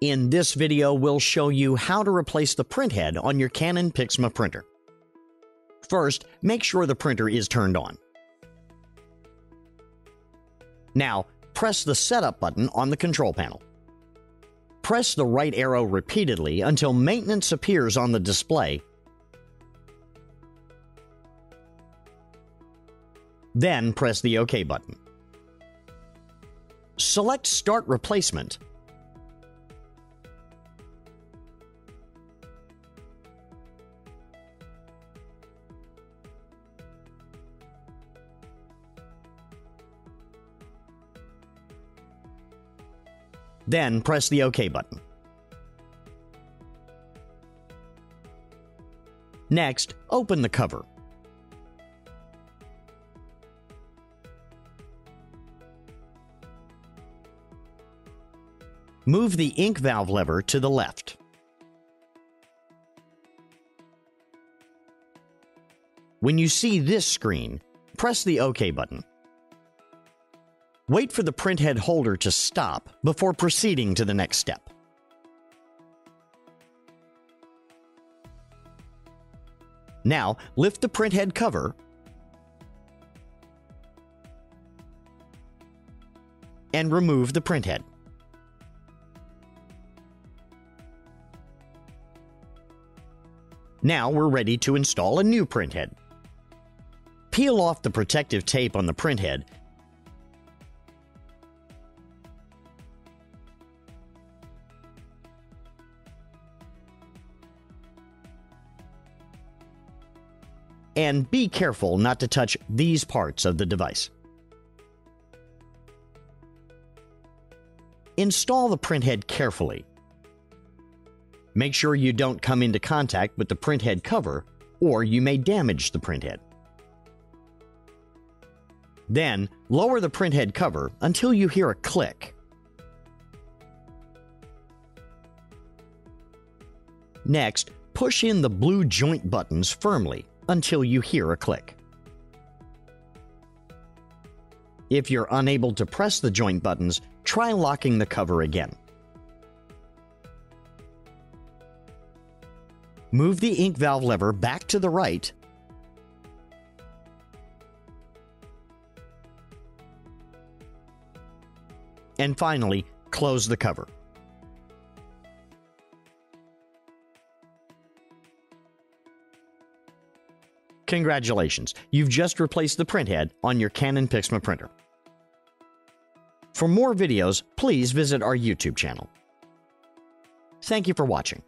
In this video, we'll show you how to replace the printhead on your Canon PIXMA printer. First, make sure the printer is turned on. Now, press the Setup button on the control panel. Press the right arrow repeatedly until Maintenance appears on the display. Then press the OK button. Select Start Replacement. Then press the OK button. Next, open the cover. Move the ink valve lever to the left. When you see this screen, press the OK button. Wait for the printhead holder to stop before proceeding to the next step. Now, lift the printhead cover and remove the printhead. Now we're ready to install a new printhead. Peel off the protective tape on the printhead and be careful not to touch these parts of the device. Install the printhead carefully. Make sure you don't come into contact with the printhead cover, or you may damage the printhead. Then, lower the printhead cover until you hear a click. Next, push in the blue joint buttons firmly until you hear a click. If you're unable to press the joint buttons, try locking the cover again. Move the ink valve lever back to the right and finally, close the cover. Congratulations, you've just replaced the printhead on your Canon PIXMA printer. For more videos, please visit our YouTube channel. Thank you for watching.